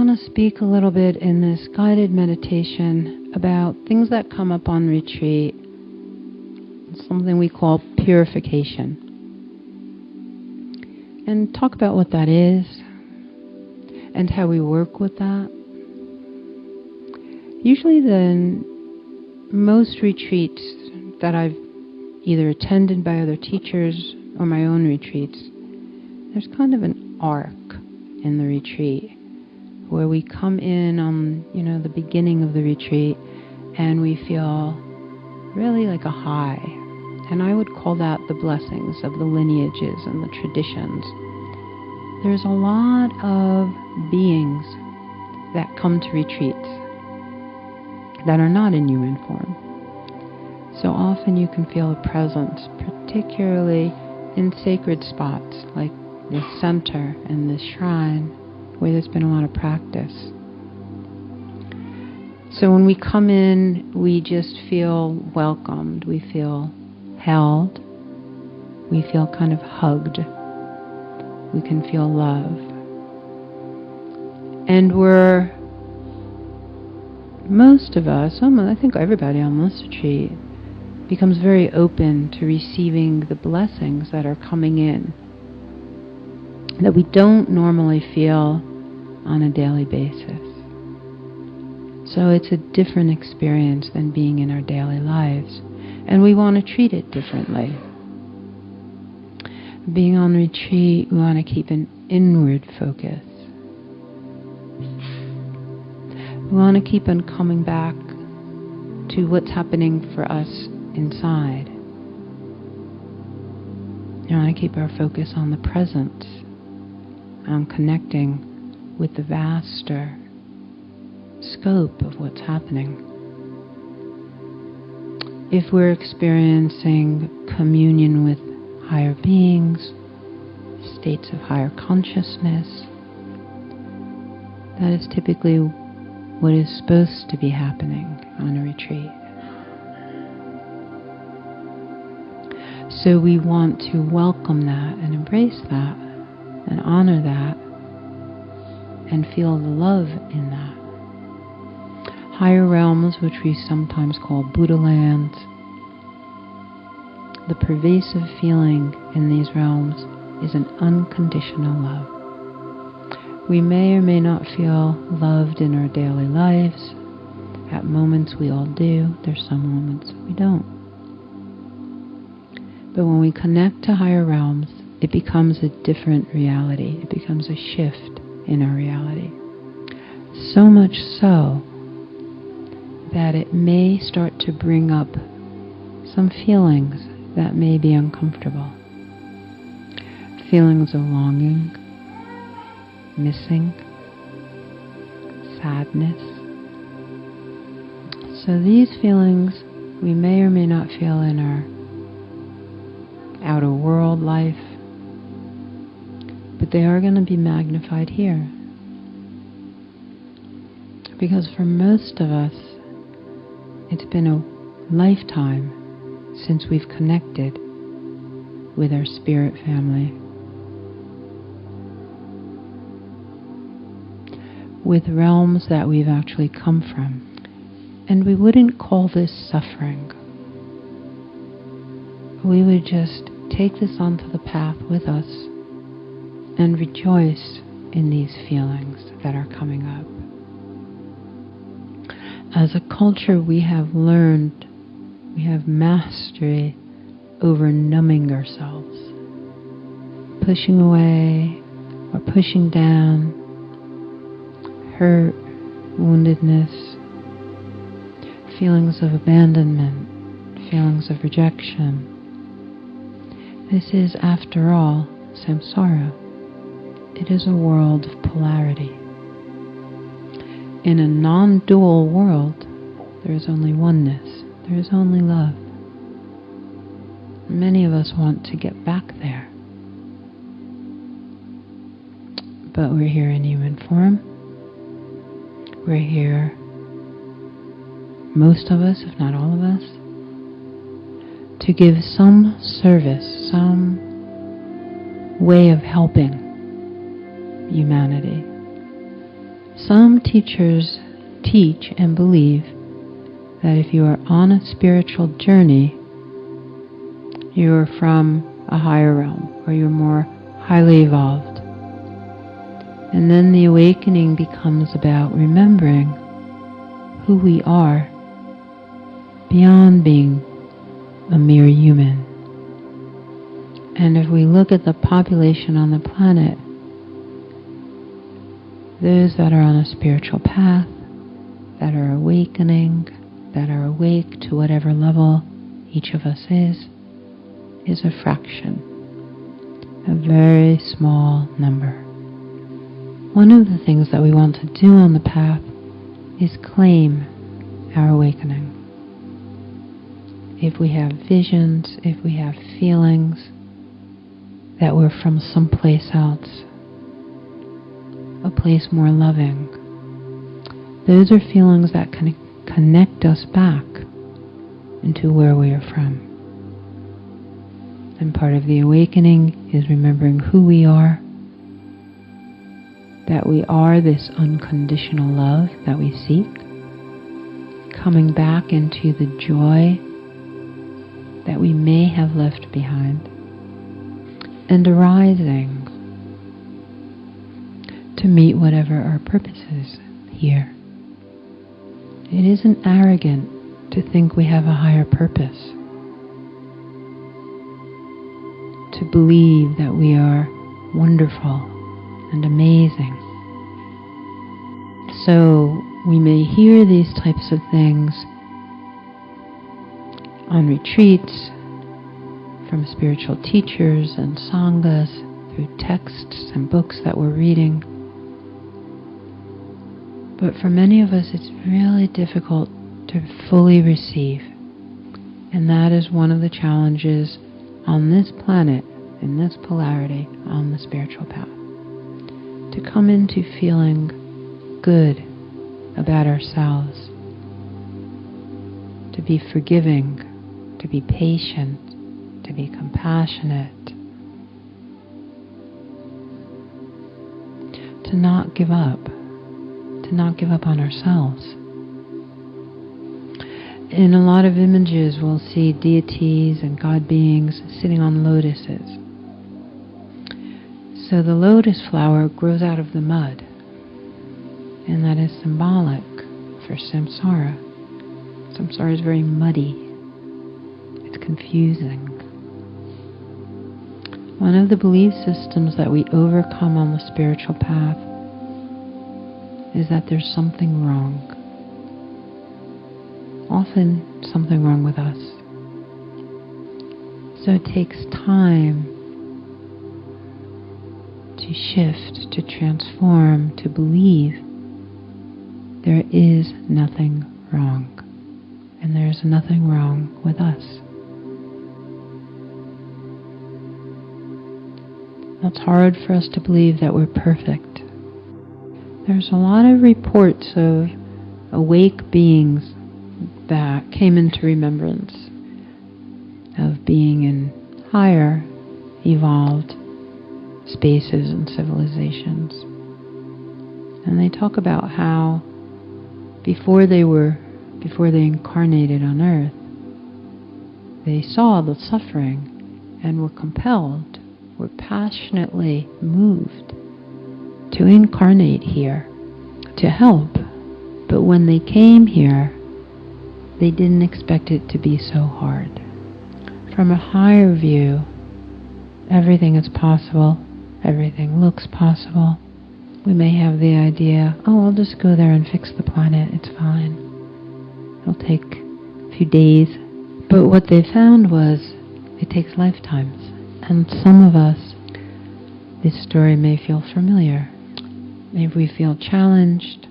want to speak a little bit in this guided meditation about things that come up on retreat, something we call purification, and talk about what that is and how we work with that. Usually most retreats that I've either attended by other teachers or my own retreats, there's kind of an arc in the retreat where we come in on, the beginning of the retreat and we feel really like a high. And I would call that the blessings of the lineages and the traditions. There's a lot of beings that come to retreats that are not in human form. So often you can feel a presence, particularly in sacred spots like this center and this shrine where there's been a lot of practice. So when we come in, we just feel welcomed, we feel held, we feel kind of hugged, we can feel love. And most of us, I think everybody on this retreat, becomes very open to receiving the blessings that are coming in that we don't normally feel on a daily basis. So it's a different experience than being in our daily lives, and we want to treat it differently. Being on retreat, we want to keep an inward focus. We want to keep on coming back to what's happening for us inside. We want to keep our focus on the present, on connecting with the vaster scope of what's happening. If we're experiencing communion with higher beings, states of higher consciousness, that is typically what is supposed to be happening on a retreat. So we want to welcome that and embrace that and honor that and feel the love in that. Higher realms, which we sometimes call Buddha land, the pervasive feeling in these realms is an unconditional love. We may or may not feel loved in our daily lives. At moments we all do. There's some moments we don't. But when we connect to higher realms, it becomes a different reality. It becomes a shift in our reality. So much so that it may start to bring up some feelings that may be uncomfortable. Feelings of longing, missing, sadness. So these feelings we may or may not feel in our outer world life, but they are going to be magnified here. Because for most of us, it's been a lifetime since we've connected with our spirit family, with realms that we've actually come from. And we wouldn't call this suffering. We would just take this onto the path with us and rejoice in these feelings that are coming up. As a culture, we have learned, we have mastery over numbing ourselves, pushing away or pushing down hurt, woundedness, feelings of abandonment, feelings of rejection. This is, after all, samsara. It is a world of polarity. In a non-dual world, there is only oneness. There is only love. Many of us want to get back there. But we're here in human form. We're here, most of us, if not all of us, to give some service, some way of helping humanity, Some teachers teach and believe that if you are on a spiritual journey, you are from a higher realm, or you're more highly evolved. And then the awakening becomes about remembering who we are beyond being a mere human. And if we look at the population on the planet, those that are on a spiritual path, that are awakening, that are awake to whatever level each of us is a fraction, a very small number. One of the things that we want to do on the path is claim our awakening. If we have visions, if we have feelings that we're from someplace else, a place more loving, those are feelings that can connect us back into where we are from. And part of the awakening is remembering who we are, that we are this unconditional love that we seek, coming back into the joy that we may have left behind, and arising to meet whatever our purpose is here. It isn't arrogant to think we have a higher purpose, to believe that we are wonderful and amazing. So we may hear these types of things on retreats, from spiritual teachers and sanghas, through texts and books that we're reading. But for many of us, it's really difficult to fully receive. And that is one of the challenges on this planet, in this polarity, on the spiritual path. To come into feeling good about ourselves, to be forgiving, to be patient, to be compassionate, to not give up on ourselves. In a lot of images, we'll see deities and God beings sitting on lotuses. So the lotus flower grows out of the mud, and that is symbolic for samsara. Samsara is very muddy. It's confusing. One of the belief systems that we overcome on the spiritual path is that there's something wrong. Often something wrong with us. So it takes time to shift, to transform, to believe there is nothing wrong. And there's nothing wrong with us. It's hard for us to believe that we're perfect. There's a lot of reports of awake beings that came into remembrance of being in higher evolved spaces and civilizations. And they talk about how before they incarnated on earth, they saw the suffering and were compelled, were passionately moved to incarnate here, to help. But when they came here, they didn't expect it to be so hard. From a higher view, everything is possible, everything looks possible. We may have the idea, I'll just go there and fix the planet, it's fine. It'll take a few days. But what they found was, it takes lifetimes. And some of us, this story may feel familiar. If we feel challenged,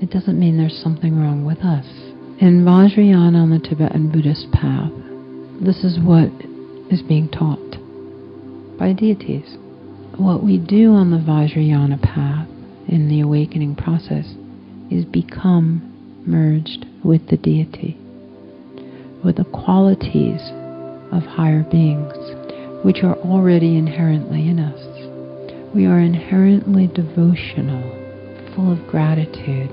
it doesn't mean there's something wrong with us. In Vajrayana on the Tibetan Buddhist path, this is what is being taught by deities. What we do on the Vajrayana path in the awakening process is become merged with the deity, with the qualities of higher beings, which are already inherently in us. We are inherently devotional, full of gratitude.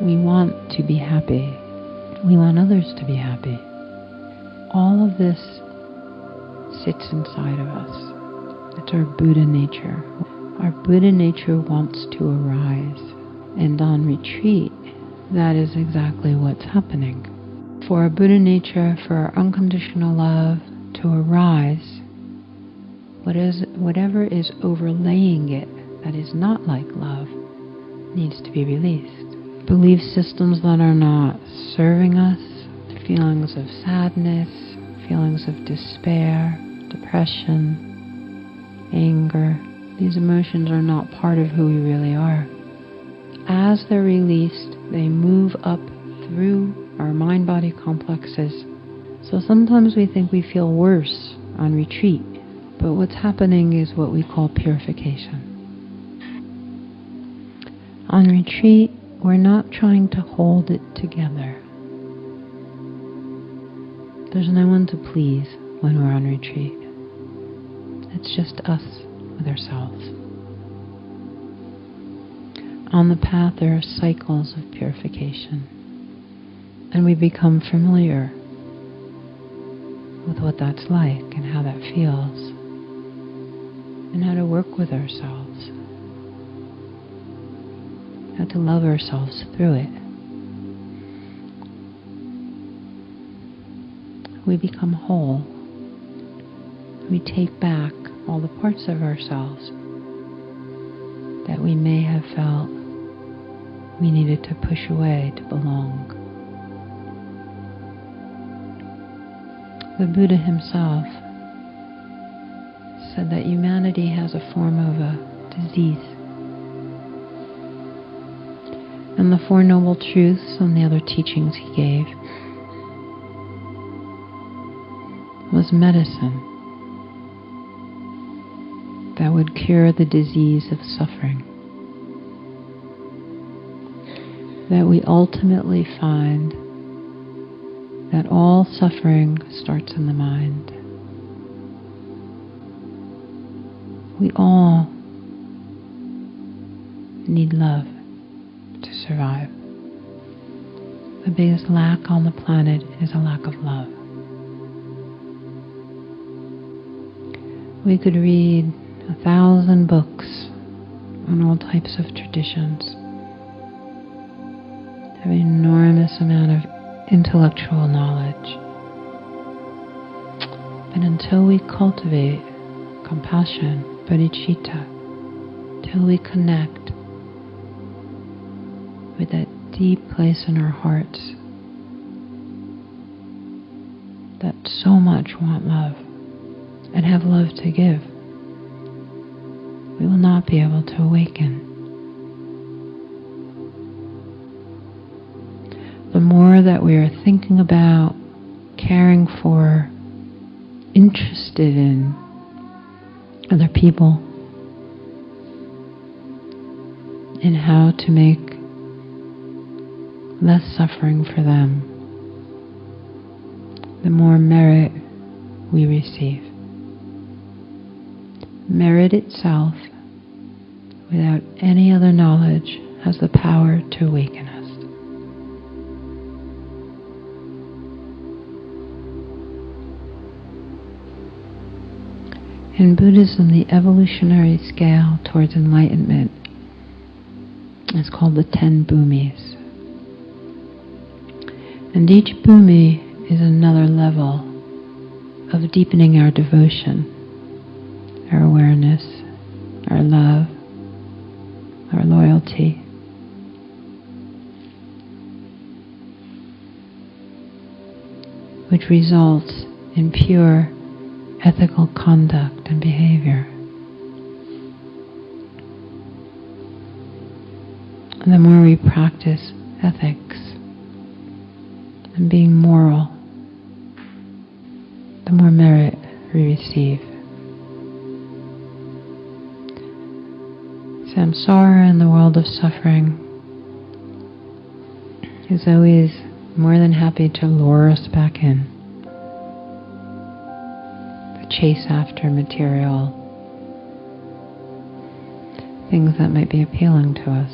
We want to be happy. We want others to be happy. All of this sits inside of us. It's our Buddha nature. Our Buddha nature wants to arise. And on retreat, that is exactly what's happening. For our Buddha nature, for our unconditional love to arise, whatever is overlaying it that is not like love needs to be released. Belief systems that are not serving us, feelings of sadness, feelings of despair, depression, anger. These emotions are not part of who we really are. As they're released, they move up through our mind-body complexes. So sometimes we think we feel worse on retreat, but what's happening is what we call purification. On retreat, we're not trying to hold it together. There's no one to please when we're on retreat. It's just us with ourselves. On the path, there are cycles of purification, and we become familiar with what that's like and how that feels, and how to work with ourselves, how to love ourselves through it. We become whole. We take back all the parts of ourselves that we may have felt we needed to push away to belong. The Buddha himself said that humanity has a form of a disease. And the Four Noble Truths and the other teachings he gave was medicine that would cure the disease of suffering. That we ultimately find that all suffering starts in the mind. We all need love to survive. The biggest lack on the planet is a lack of love. We could read 1,000 books on all types of traditions, have an enormous amount of intellectual knowledge. But until we cultivate compassion, bodhicitta, till we connect with that deep place in our hearts that so much want love and have love to give, we will not be able to awaken. The more that we are thinking about, caring for, interested in other people, in how to make less suffering for them, the more merit we receive. Merit itself, without any other knowledge, has the power to awaken us. In Buddhism, the evolutionary scale towards enlightenment is called the 10 bhumis. And each bhumi is another level of deepening our devotion, our awareness, our love, our loyalty. Which results in pure ethical conduct and behavior. And the more we practice ethics and being moral, the more merit we receive. Samsara, in the world of suffering, is always more than happy to lure us back in. Chase after material things that might be appealing to us.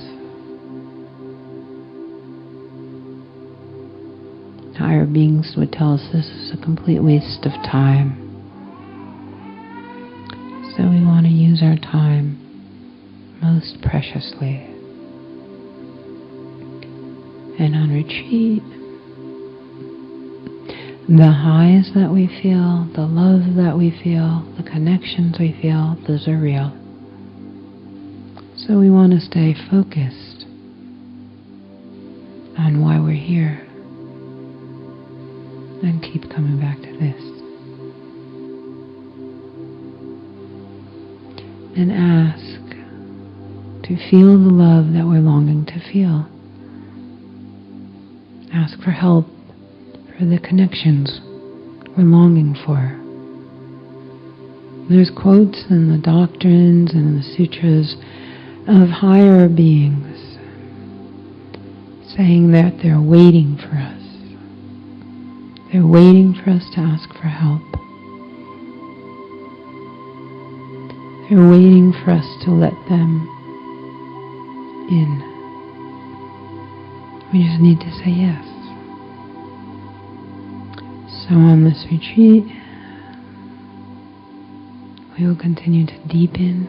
higher beings would tell us this is a complete waste of time. So we want to use our time most preciously. And on retreat, the highs that we feel, the love that we feel, the connections we feel, those are real. So we want to stay focused on why we're here and keep coming back to this. And ask to feel the love that we're longing to feel. Ask for help for the connections we're longing for. There's quotes in the doctrines and in the sutras of higher beings saying that they're waiting for us. They're waiting for us to ask for help. They're waiting for us to let them in. We just need to say yes. So on this retreat, we will continue to deepen,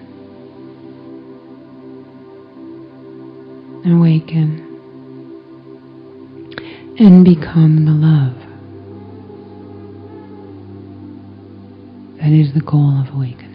awaken, and become the love that is the goal of awakening.